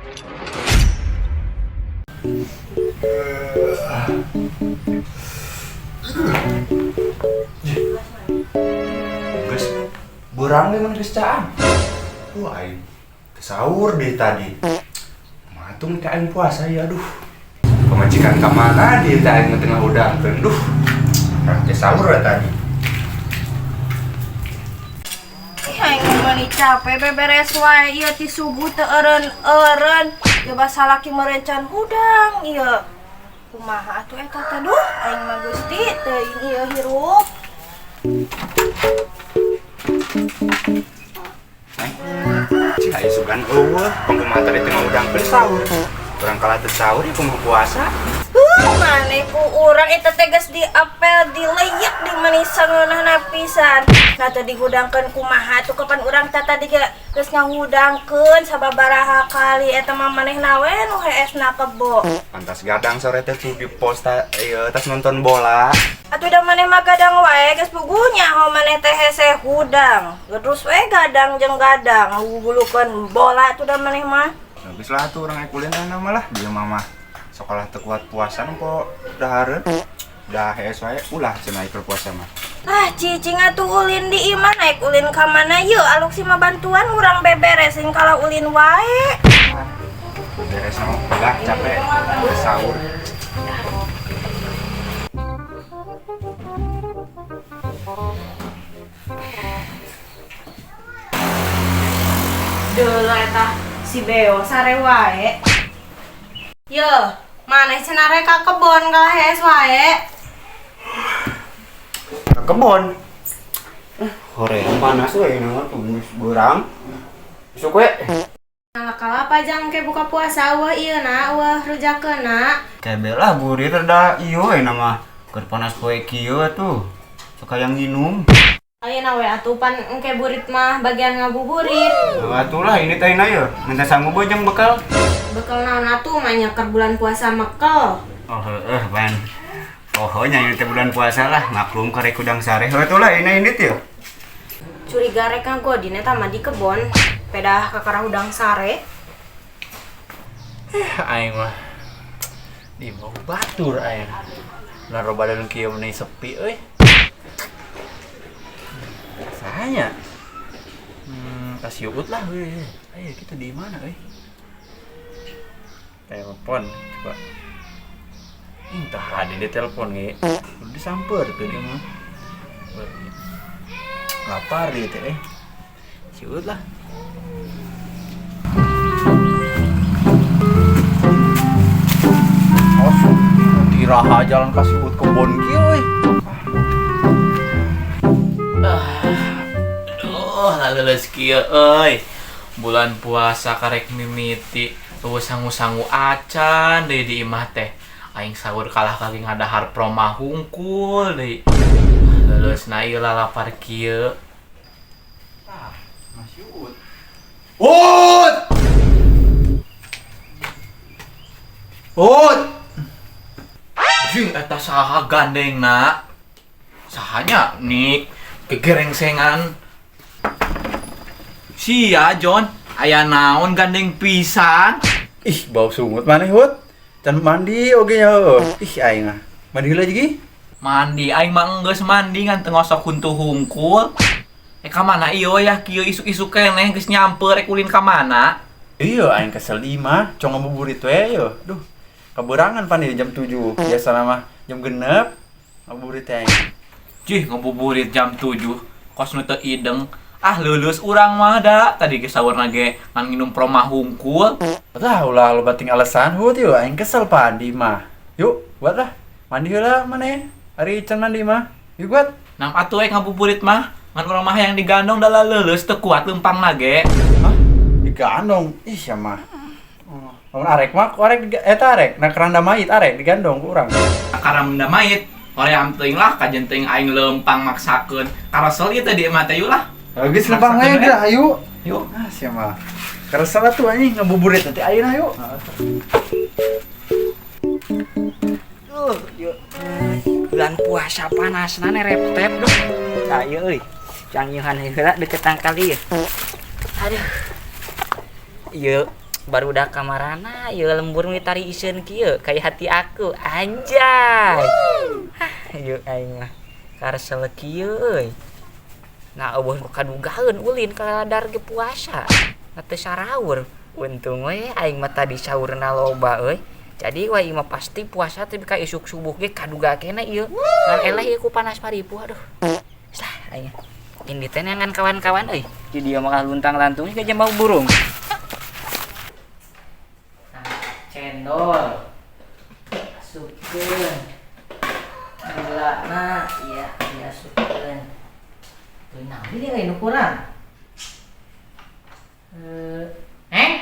Guys, burang nih mana caan. Wah, sahur deh tadi. Matung kain puasa ya, aduh. Pemajikan kemana dia tadi tengah udang, duh. Kakek sahur ya tadi. Aing meni capek beberes wae ieu ti subuh teu eureun-eureun. Ya basa laki merencan hudang ieu. Kumaha atuh eta teh duh, aing mah Gusti teuing ieu hirup. Cik aya sugan eueuh, penggemar tadi tengah udang beli sahur. Urang kalah teu sahur ya kumaha puasa. Mane ku urang eta teh geus diapel dileyak di manisan ngeunahna pisan. Nah teh digudangkeun kumaha tuh kapan urang teh tadi geus ngahudangkeun sababaraha kali eta mah manehna we nu heesna kebo. Pantas gadang sore teh tuh di pos tas nonton bola. Atuh da maneh mah gadang wae geus pugunya ho maneh teh hese hudang. Terus we gadang jeung gadang ngugulukeun bola atuh da maneh mah. Habis lah tuh orang kuliah malah dia mama sekolah tekuat puasa kok udah hareup udah hees wae ulah cenah ikut puasa mah. Cicing atuh ulin di iman naik ulin ka mana yeu aluk si mah bantuan urang beberesin kalau ulin wae. Beres sama udah capek sahur. Deul eta si Beo sare wae. Yeuh, maneh cenah rek ka kebon ka hees wae. Ke kebon. Hoream panas we nama tuh burang. Besok we. Kala pajang ke buka puasa eueuh ieu na eueuh rujakeuna. Kebelah burir da ieu we nama. Keur panas poe kieu atuh. Sok aya nginum. Ayeuna we atuh pan engke burit mah bagian ngabuburit. Atulah ini teh na ye. Minta sanggup jeung bekal. Bekal naon atuh mah nyeker bulan puasa mekel. Oh heueuh ban. Pokoknya ini teh bulan puasa lah, maklum karek udang sare. Atulah ini teh. Curiga rek nggodin eta mah di kebon. Pedah ka karah udang sare. Aing mah di mau batur aing. Naro badan kieu meuni sepi euy. Sahanya? Kasih uut lah euy. Ayo kita di mana euy? Telepon coba. Entah ada di telepon ge. Udah disampeurkeun ieu mah. Lapar dia teh. Siut lah. Tiraha jalan kasih buat kebon kieu euy. Aduh, laleus kieu euy. Bulan puasa karek mimiti eueuh sangu-sangu acan deui di imah teh. Aing sahur kalah kali ngadahar proma hungkul deui. Laleusna ieu lalapar kieu. Masih ut. Ut! Ut! Jing eta saha gandengna? Sahanya nik kegerengsengan. Sia John, aya naon gandeng pisan? Ih, bau sungut maneh hut. Can mandi oge nya heuh. Ih aing mah. Mandi heula jadi? Mandi aing mah geus mandi ngan teu ngosok huntu hungkul. Ka mana ieu ya kieu isuk-isuk keneh geus nyamper rek ulin ka mana? Iya, aing kesel di imah, cong ngabuburit we yo. Duh, kaberangan pan jam 7. Biasana mah jam 6 ngabuburit teh aing. Cih, ngabuburit jam 7. Kos nu teu ideng. Ah, leuleus urang mah da. Tadi ge saurna ge ngan nginum proma hungkul. Tah ulah lo bating alasan hut yo, aing kesel pan di imah. Yuk, buat lah. Mandi heula maneh. Ari can mandi mah. Yuk buat. Nam atuh we ngabuburit mah. Ngan urang mah yang digandong da leuleus teu kuat leumpangna ge. Hah? Digandong. Ih, sia mah. Lamun arek mah korek eta arek, na keranda mayit arek digandong ku urang. Akaram da mayit. Hoream teuing lah kajen teuing aing leumpang maksakeun. Karosel ieu teh di imah teh lah. Geus lempang we dah, ayo. Yuk. Ah, sia mah. Karesel atuh anjing ngabuburit nanti ayeuna yuk. Yuk. Bulan puasa panasna nerep-tep duh. Ayo euy. Cangyeuhan heula deketan kali ya. Aduh. Ieu baru udah kamarana ya lembur mitari iseun kieu kayak hati aku anjay. Ayo aing mah karesel kieu euy. Nah eueuh kadugaeun ulin ka ladar ge puasa. Teu saraur. Untung we aing mah tadi saurna loba euy. Jadi wah mah pasti puasa tapi ka isuk subuh ge kaduga kena ieu. Ngan eleh ieu ku panas paripu aduh. Sah aing. Ini teh ngan kawan-kawan euy. Jadi dia mah luntang-lantung ke jambau burung. Cendol masukkan gula na iya masukkan tuh nah ini lain ukuran Meng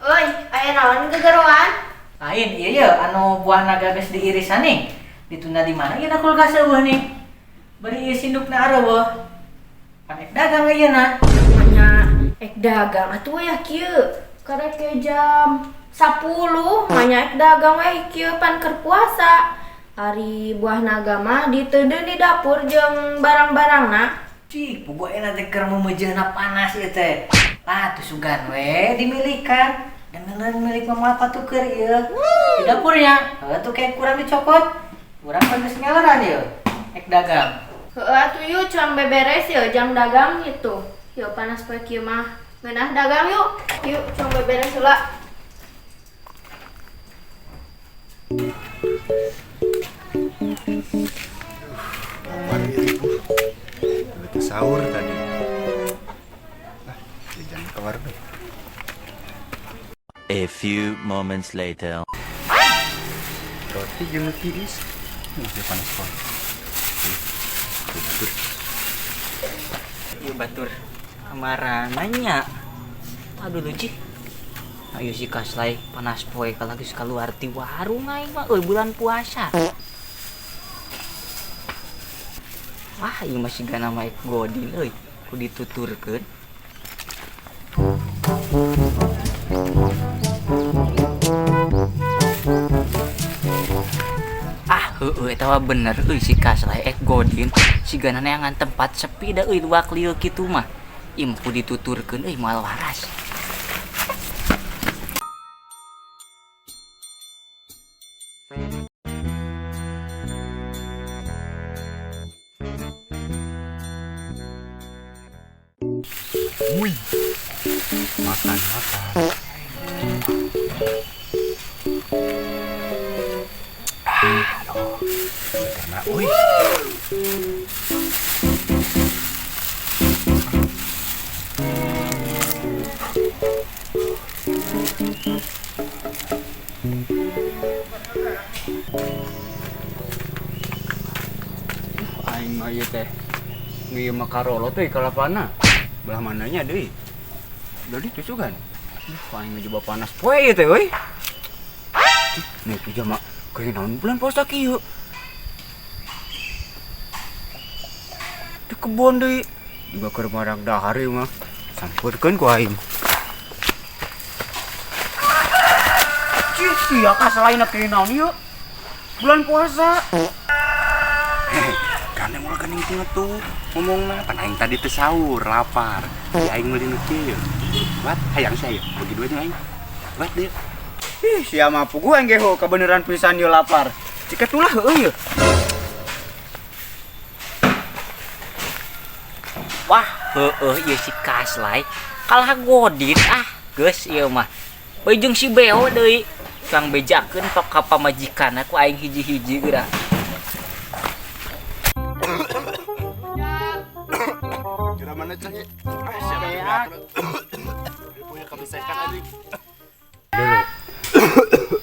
Oi, aya naon gegeroan? lain iya ya anu buah naga geus diirisan nih ditunda di mana ieu kulkas eueuh nih bari ieu sindukna areueuh pan ek dagang ayeuna Nya ek dagang atuh ya kieu. Karek ke jam 10 banyak dagang we kieu pan keur puasa. Ari buah naga mah diteudeun di dapur jeung barang-barangna. cik pokoknya nanti keur memejeuna panas ieu teh lah tuh sugan we dimilikan dan beneran milik mama apa tuh keur ieu di dapurnya tuh kayak kurang dicopot kurang geus ngeleran ieu ek dagang Heueuh atuh yuk cuang beberes yeuh jam dagang gitu. Yuk panas poe kieu mah. Meunah dagang yuk. Yuk cuang beberes heula. Lapar ya ibu. Udah sahur tadi. Nah, jangan keluar deh. A few moments later. Roti jeung tiis. Masih panas kok. Batur. ieu batur kamarananya aduh lucu ayo si kaslay panas poe kalau geus kaluar ti warung aing mah euy bulan puasa wah ieu masih gana mah ek godin euy ku dituturkeun heueuh eta mah bener euy si kaslay ek godin sigana neangan tempat sepi da euy luak lieu kitu mah impu dituturkeun euy moal waras Wih. Makan. Karena wih. Aing mah ieu teh ngieu mah karolo teh kalapana. Belah mananya deui? Jadi tusugan. Aing mah coba panas poe ieu teh euy. Nih tuh jama kayak naon bulan puasa kieu. Di kebon deui. Juga keur marag dahar ieu mah. Sampurkeun ku aing. Cih, sia kasalaina kayak naon ieu? Bulan puasa. Karena mulai kening tinggal tuh ngomongna pan aing tadi teh sahur lapar. Ya aing meuli nu kieu. Buat hayang saya bagi duitnya aing. Buat deh. Ih, sia mah puguh aing ge ho kebeneran pisan ieu lapar. Cik atulah heueuh ieu. wah heueuh ieu si kaslay kalah godin geus ieu mah euy jeung si beo deui kang bejakeun ka pamajikan aku aing hiji-hiji geura Kira mana cang ya? Siapa yang punya kebisakan adik.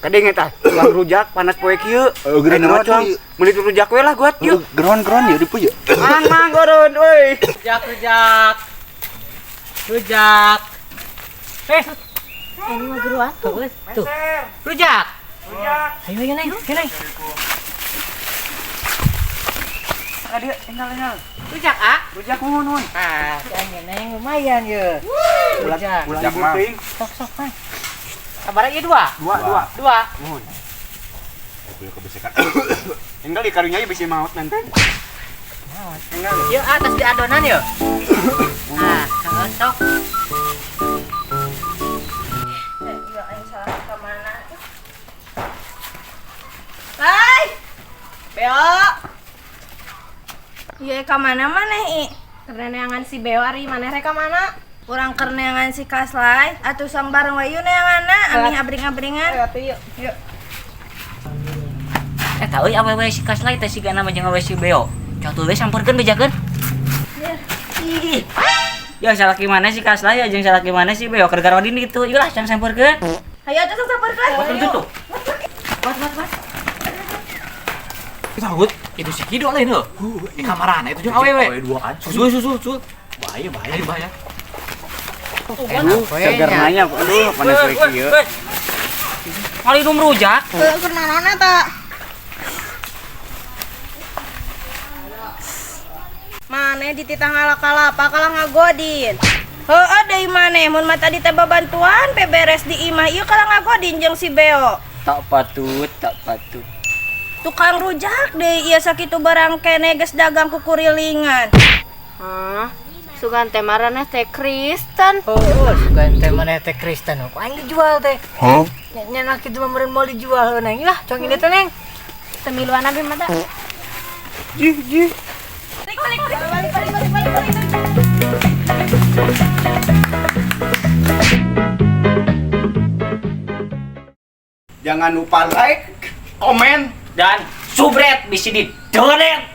Kadenge tah, tukang rujak panas poe kieu. Geran macam meuli rujak we lah guat yuk. Geron ya dipu ya. Mang goron euy. rujak ini mah geruan tuh rujak ayo nai Dia tinggal. rujak Rujak nuhun. jangan neng lumayan ya rujak Ulah teuing. sok mah sabar aja dua Nuhun. Punya kebisakan. Tinggal di karunya ieu bisi maot nanti. Tinggal. yuk atas di adonan yuk sok Beo. Iya ka mana I? Kereneangan si Beo ari maneh rek ka mana? Urang kerneangan si Kaslay atuh sang bareng wayu neanganna ami abring-abringan. Yuk. Tahu awewe si Kaslay teh sigana mah jeung awewe si Beo. Coba we sampeurkeun bejakeun. Ih. Ya salaki mana si Kaslay jeung salaki mana si Beo keur garodin gitu. Ieu lah can sampeurkeun. Hayu atuh sang sampeurkeun. Tuh. Kita hut, itu si Kido lain heuh. Di kamarana itu jeung awewe. Susul. Bahaya. Aduh, seger nanya. Aduh, panas we kieu. Kali nu merujak. Keur naon eta? Mane di titah ngalak-kalapa kalah ngagodin. Heueuh deui maneh mun mah tadi teh babantuan beberes di imah ieu kalah ngagodin jeung si Beo. Tak patut. Tukang rujak deui ieu sakitu barang keneh geus dagang kukurilingan. Hah? Sugan teh marana teh Kristen. Oh, sugan teh maneh teh Kristen. Kok aing dijual teh? Hah? Nya kitu mah meureun mau dijual neng. Lah, cong ini teh neng. Temiluan abi mata. Jih. Jangan lupa like, Komen dan subret bisi di donat.